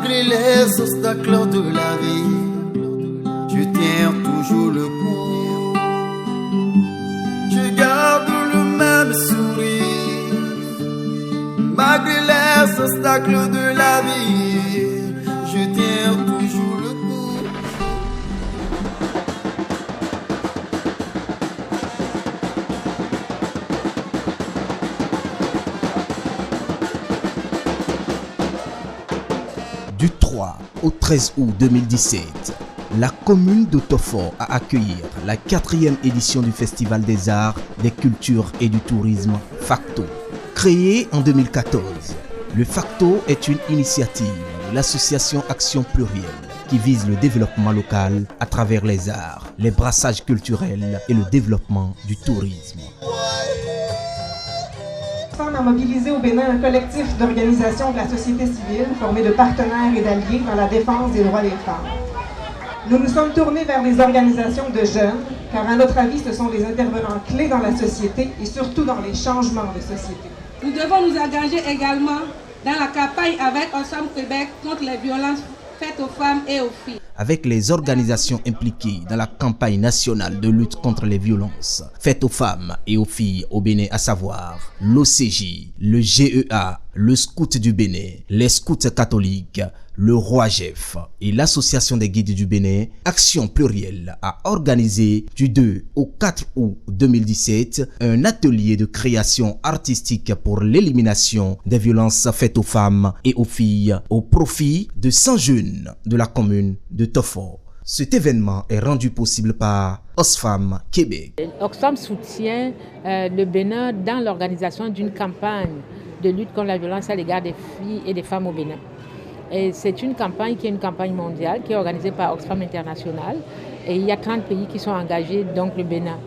Malgré les obstacles de la vie, je tiens toujours le coup. Je garde le même sourire. Malgré les obstacles de la vie, je tiens toujours le coup. Du 3 au 13 août 2017, la commune de Tofo a accueilli la 4e édition du Festival des Arts, des Cultures et du Tourisme Facto. Créé en 2014, le Facto est une initiative de l'association Action Plurielle qui vise le développement local à travers les arts, les brassages culturels et le développement du tourisme. On a mobilisé au Bénin un collectif d'organisations de la société civile formé de partenaires et d'alliés dans la défense des droits des femmes. Nous nous sommes tournés vers des organisations de jeunes, car à notre avis, ce sont des intervenants clés dans la société et surtout dans les changements de société. Nous devons nous engager également dans la campagne avec Ensemble Québec contre les violences faites aux femmes et aux filles. Avec les organisations impliquées dans la campagne nationale de lutte contre les violences faites aux femmes et aux filles au Bénin, à savoir l'OCJ, le GEA, le Scout du Bénin, les Scouts catholiques, le Roi Jeff et l'Association des guides du Bénin, Action Plurielle a organisé du 2 au 4 août 2017 un atelier de création artistique pour l'élimination des violences faites aux femmes et aux filles au profit de 100 jeunes de la commune de Tofo. Cet événement est rendu possible par Oxfam Québec. Oxfam soutient le Bénin dans l'organisation d'une campagne de lutte contre la violence à l'égard des filles et des femmes au Bénin. Et c'est une campagne qui est une campagne mondiale qui est organisée par Oxfam International et il y a 30 pays qui sont engagés, donc le Bénin.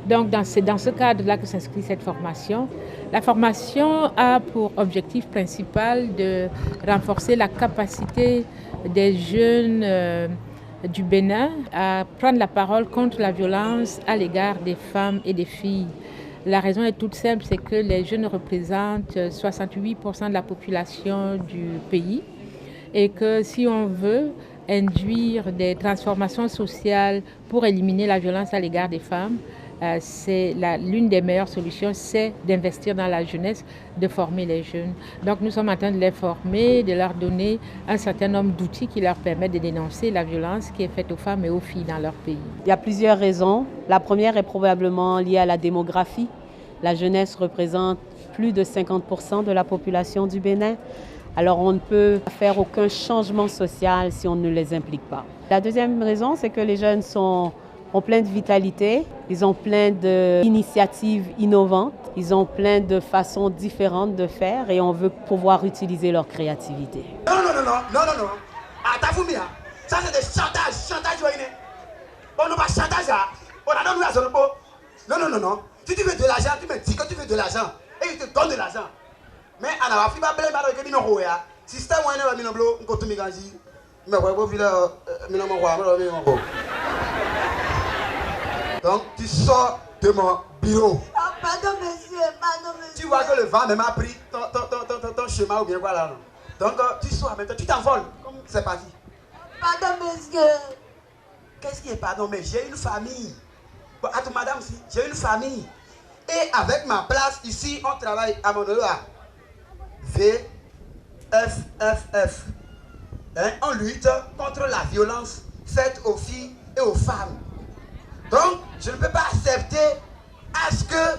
Donc c'est dans ce cadre-là que s'inscrit cette formation. La formation a pour objectif principal de renforcer la capacité des jeunes du Bénin à prendre la parole contre la violence à l'égard des femmes et des filles. La raison est toute simple, c'est que les jeunes représentent 68% de la population du pays et que si on veut induire des transformations sociales pour éliminer la violence à l'égard des femmes, l'une des meilleures solutions, c'est d'investir dans la jeunesse, de former les jeunes. Donc nous sommes en train de les former, de leur donner un certain nombre d'outils qui leur permettent de dénoncer la violence qui est faite aux femmes et aux filles dans leur pays. Il y a plusieurs raisons. La première est probablement liée à la démographie. La jeunesse représente plus de 50% de la population du Bénin. Alors on ne peut faire aucun changement social si on ne les implique pas. La deuxième raison, c'est que les jeunes ont plein de vitalité, ils ont plein d'initiatives innovantes, ils ont plein de façons différentes de faire et on veut pouvoir utiliser leur créativité. Non. Attends-vous bien. Ça c'est des chantage joyeux. On n'a pas chantage là. On a donné la zone pour. Non. Si tu veux de l'argent, tu me dis que tu veux de l'argent et je te donne de l'argent. Mais on a fait pas blé mal que nous roya. Système on a mis dans blo, on continue ganji. Mais ouais, vous villa mina mo wa, mo. Donc tu sors de mon bureau. Pardon monsieur. Tu vois que le vent même a pris ton chemin ou bien quoi là. Donc tu sors maintenant, tu t'envoles. C'est parti. Pardon monsieur. Qu'est-ce qui est pardon? Mais j'ai une famille. Attends madame, si j'ai une famille. Et avec ma place ici, on travaille à mon là. VFFF. On lutte contre la violence faite aux filles et aux femmes. Donc, je ne peux pas accepter à ce que,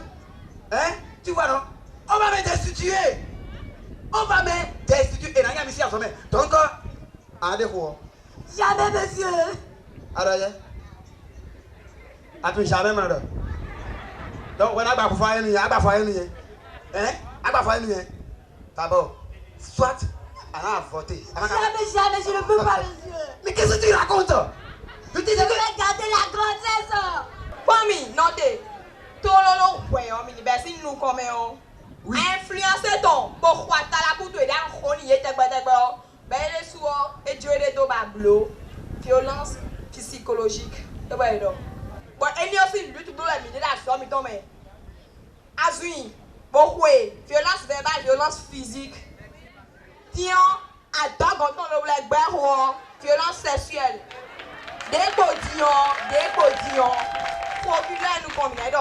tu vois non, on va me destituer. Et là, il y a ici à sommet. Donc, jamais monsieur. Alors, attends, jamais madame. Donc, on a pas faire d'abord, soit elle a voté. Jamais, je ne peux pas, monsieur. Mais qu'est-ce que tu racontes? Je vais garder la grossesse. Kwami, notez. Tololo, ouais, on mini bersi nous comme on. Influencer ton, pourquoi t'as la bouteille et d'un chronique et t'es ben les soirs et Dieu les dos bablo, violence psychologique. Et ben donc. Bon, et il y a aussi lutte pour la mine la somme et tombe. Azui, pourquoi violence verbale, violence physique. Tiens, Adogoton le black violence sexuelle. Des godillons. Populaire nous combien de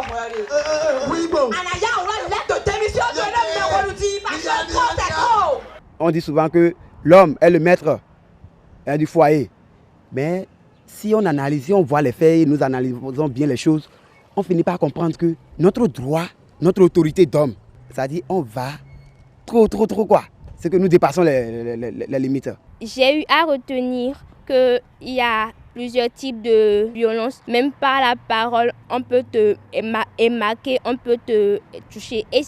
oui, bon. Anaya, on va lettre de démission de l'homme, nous dit, parce que c'est trop. On dit souvent que l'homme est le maître du foyer. Mais si on analyse, si on voit les faits et nous analysons bien les choses, on finit par comprendre que notre droit, notre autorité d'homme, c'est-à-dire on va trop quoi. C'est que nous dépassons les limites. J'ai eu à retenir qu'il y a plusieurs types de violences. Même par la parole, on peut te émarquer, on peut te toucher. Et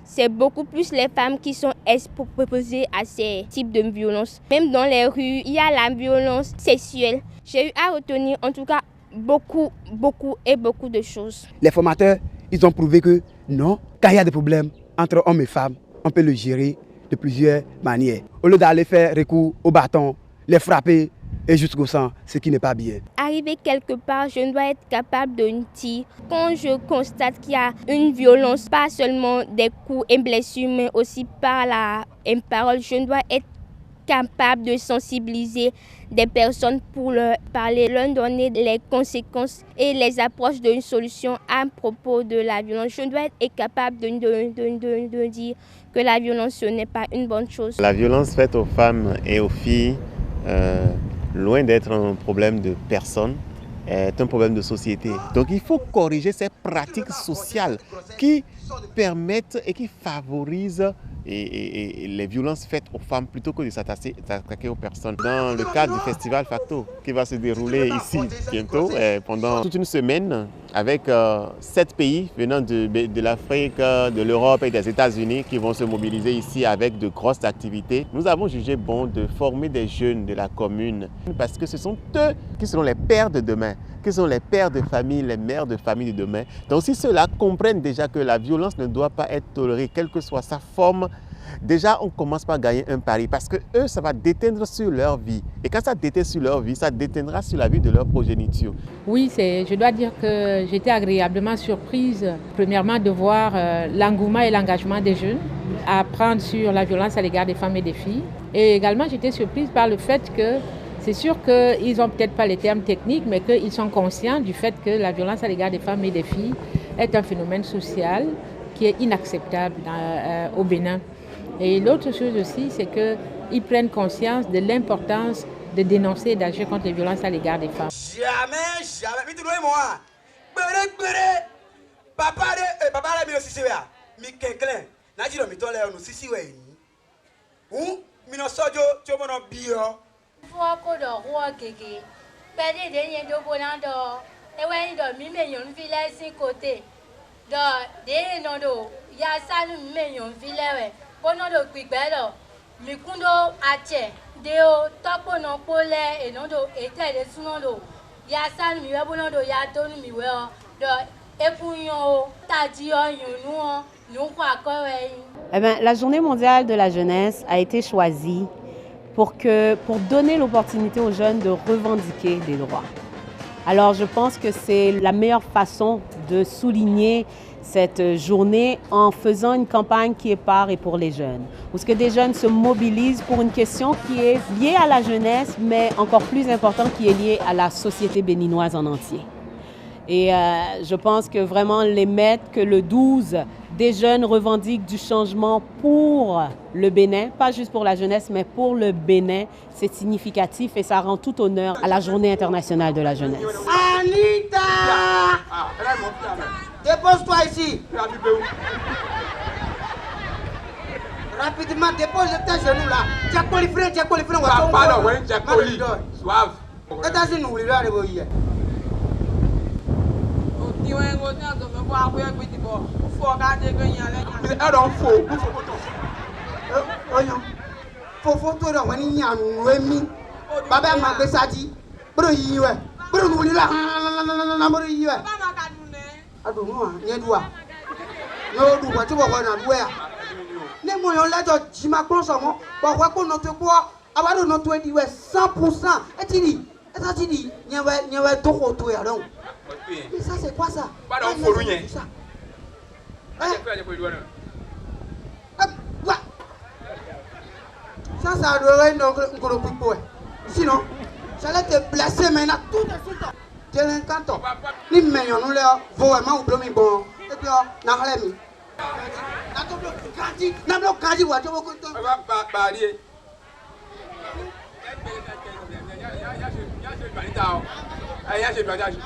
c'est beaucoup plus les femmes qui sont exposées à ces types de violences. Même dans les rues, il y a la violence sexuelle. J'ai eu à retenir en tout cas beaucoup de choses. Les formateurs, ils ont prouvé que non, quand il y a des problèmes entre hommes et femmes, on peut le gérer de plusieurs manières. Au lieu d'aller faire recours au bâton, les frapper et jusqu'au sang, ce qui n'est pas bien. Arrivé quelque part, je dois être capable de dire. Quand je constate qu'il y a une violence, pas seulement des coups et blessures, mais aussi par la parole, je dois être capable de sensibiliser des personnes pour leur parler, leur donner les conséquences et les approches d'une solution à propos de la violence. Je dois être capable de dire que la violence, ce n'est pas une bonne chose. La violence faite aux femmes et aux filles, loin d'être un problème de personne, est un problème de société. Donc il faut corriger ces pratiques sociales qui permettent et qui favorisent les violences faites aux femmes plutôt que de s'attaquer aux personnes. Dans le cadre du festival Facto qui va se dérouler ici bientôt pendant toute une semaine avec 7 pays venant de l'Afrique, de l'Europe et des États-Unis qui vont se mobiliser ici avec de grosses activités. Nous avons jugé bon de former des jeunes de la commune parce que ce sont eux qui seront les pères de demain, qui sont les pères de famille, les mères de famille de demain. Donc si ceux-là comprennent déjà que la violence ne doit pas être tolérée, quelle que soit sa forme, déjà on commence par gagner un pari parce que eux, ça va déteindre sur leur vie. Et quand ça déteint sur leur vie, ça déteindra sur la vie de leur progéniture. Oui, je dois dire que j'étais agréablement surprise, premièrement, de voir l'engouement et l'engagement des jeunes à apprendre sur la violence à l'égard des femmes et des filles. Et également, j'étais surprise par le fait que c'est sûr qu'ils n'ont peut-être pas les termes techniques, mais qu'ils sont conscients du fait que la violence à l'égard des femmes et des filles est un phénomène social qui est inacceptable au Bénin. Et l'autre chose aussi, c'est qu'ils prennent conscience de l'importance de dénoncer et d'agir contre les violences à l'égard des femmes. Jamais, mais tu dois moi. Papa, mi aussi mi kenklen. Na jiro mi to le onu sisi we ni. Mi no sojo, ti o mo no bi o. Fo ko do wo gege. Pede de yen do bonan do. E we ni do mi me yon fi le sin côté. Do de no do ya sanu mi me yon fi le we. Bono do gbigbe do. Mi kundo ache. De o topo no pole e no do ete de suno do. Ya sanu mi we bono do ya tonu mi we o. Do Eh bien, la Journée mondiale de la jeunesse a été choisie pour donner l'opportunité aux jeunes de revendiquer des droits. Alors, je pense que c'est la meilleure façon de souligner cette journée en faisant une campagne qui est par et pour les jeunes. Parce que des jeunes se mobilisent pour une question qui est liée à la jeunesse, mais encore plus importante, qui est liée à la société béninoise en entier. Et je pense que vraiment les mettre que le 12, des jeunes revendiquent du changement pour le Bénin, pas juste pour la jeunesse, mais pour le Bénin, c'est significatif et ça rend tout honneur à la Journée internationale de la jeunesse. Anita! Dépose-toi ici. Rapidement, dépose tes genoux là. Diacoli, frère, on va tomber. Pardon, oui, Diacoli. Suave. États-Unis, nous, là, les voyez. Faut toi on y a nous baba ma be sadi bro yi we bro nous là na bro yi we ado no ni doa no du kwa tibo ko na doa ne mo yon la do jima kon so mo ba wa ko no to ko abado no to di we 100% etini etini nyewe to ko to ya don. Mais ça c'est quoi ça? Pas dans le rien. Ça. Ça doit être un gros pipo. Sinon, j'allais te blesser maintenant tout de suite. Délinquant. Ni meilleur nous là, vraiment ou blomi bon. Et puis na halemi. Na bloc kandi wa to ko to. Ba di. Ya je badi.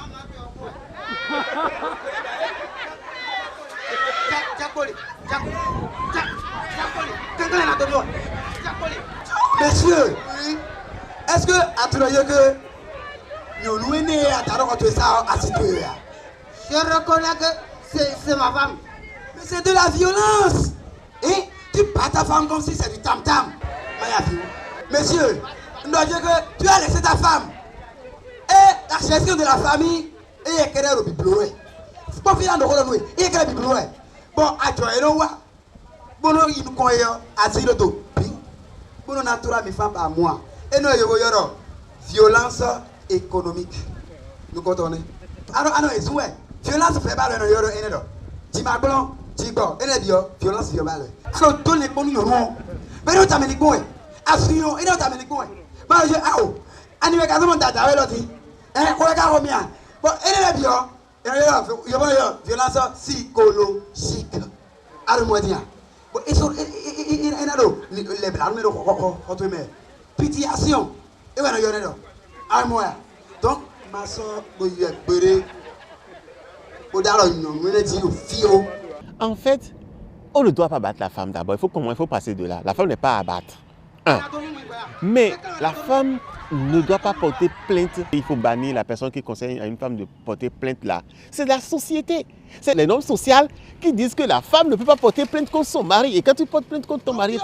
Monsieur, est-ce que à tout le que nous sommes nés à Taro contre ça à situer? Je reconnais que c'est ma femme. Mais c'est de la violence. Et tu bats ta femme comme si c'est du tam-tam. Monsieur, nous devons dire que tu as laissé ta femme. Et la gestion de la famille est qu'elle est au bibloué. C'est pas filant de rôle, il est qu'elle est bibloué. Bon, à toi, et non, bon, il nous connaît à zéro dos. Bon, on a tout la femme par moi. Et nous, il y a violence économique. Nous comptons. Alors, violence fait pas le euro et non. Dis-moi, dis-moi, et bien, violence violente. Alors, tous les bons nous, mais nous t'amènes les coins. Assurons, et nous t'amènes les coins. Moi, je ah, animé quasiment d'adapter l'autre. Hein, on regarde combien. Bon, et est bien. Il y a violence psychologique. Alors, moi, dis. Bon, ils sont, les blancs, mais pitiation. Et voilà, il y en a là. Ah, moi. Donc, ma soeur, en fait, on ne doit pas battre la femme d'abord. Il faut passer de là. La femme n'est pas à battre. Mais la femme ne doit pas porter plainte. Il faut bannir la personne qui conseille à une femme de porter plainte là. C'est la société. C'est les normes sociales qui disent que la femme ne peut pas porter plainte contre son mari. Et quand tu portes plainte contre ton mari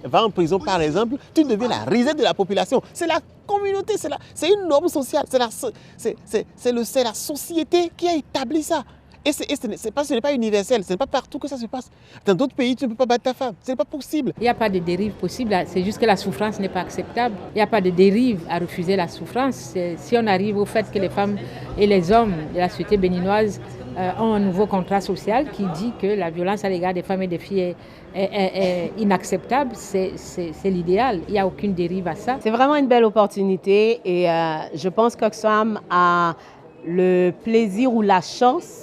va en prison par exemple, tu deviens la risée de la population. C'est la communauté, c'est une norme sociale. C'est la société qui a établi ça. Et ce n'est pas universel, ce n'est pas partout que ça se passe. Dans d'autres pays, tu ne peux pas battre ta femme, ce n'est pas possible. Il n'y a pas de dérive possible, c'est juste que la souffrance n'est pas acceptable. Il n'y a pas de dérive à refuser la souffrance. Si on arrive au fait que les femmes et les hommes de la société béninoise ont un nouveau contrat social qui dit que la violence à l'égard des femmes et des filles est inacceptable, c'est l'idéal. Il n'y a aucune dérive à ça. C'est vraiment une belle opportunité et je pense qu'Oxfam a le plaisir ou la chance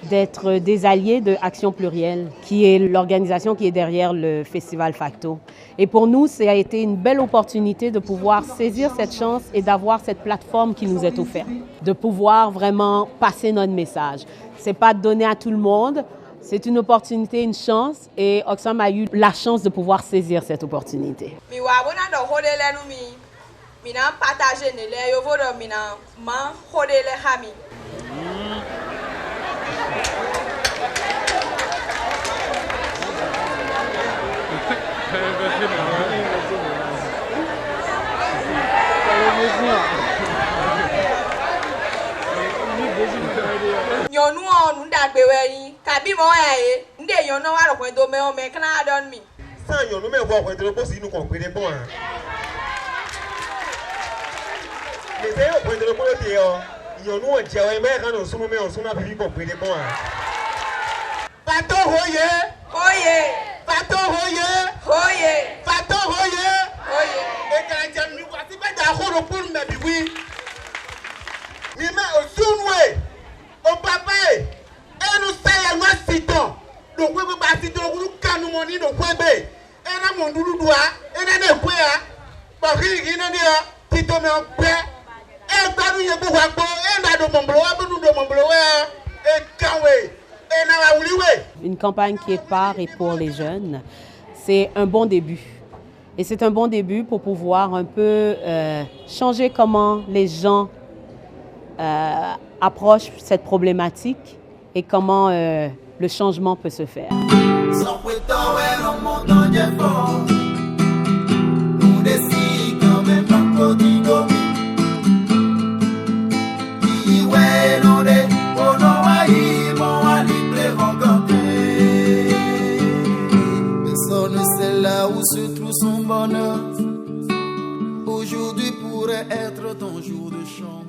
d'être des alliés de Action Plurielle, qui est l'organisation qui est derrière le Festival Facto. Et pour nous, ça a été une belle opportunité de pouvoir saisir cette chance et d'avoir cette plateforme qui nous est offerte, de pouvoir vraiment passer notre message. Ce n'est pas donné à tout le monde, c'est une opportunité, une chance, et Oxfam a eu la chance de pouvoir saisir cette opportunité. Nyɔnu ɔnu dagbe wɛyi kabi mɔ ɛyɛ nde nyɔnu wa lɔkɔn do mɛ o mɛ kana dɔn mi. San nyɔnu mɛ bɔ ɔkɔn do ko si inu kɔn pere bɔn a. Mese yɛ ɔkɔn do ko lo te yɔ nyɔnu wɔ jɛ wɛ mɛ kana sunu mɛ o sunu abibi kɔn pere bɔn a. Fato hoye. Hoye. Fato hoye. Hoye. Fato hoye. Hoye. Ekele mi wa ti bɛ da koro puru mɛ bi wi. Mi mɛ o sunwe. O papa e nous sayons nous citons donc we ba citons nous kanu moni do kwebe e na mo nduru dua e na na kwe a ba ri na ni o tito me o pe e gbadu ye bo wa gbo e na do momblo wa bu do momblo wa e kanwe e na wa wuliwe. Une campagne qui est par et pour les jeunes, c'est un bon début. Et c'est un bon début pour pouvoir un peu changer comment les gens approche cette problématique et comment le changement peut se faire. Personne ne sait là où se trouve son bonheur. Aujourd'hui pourrait être ton jour de chance.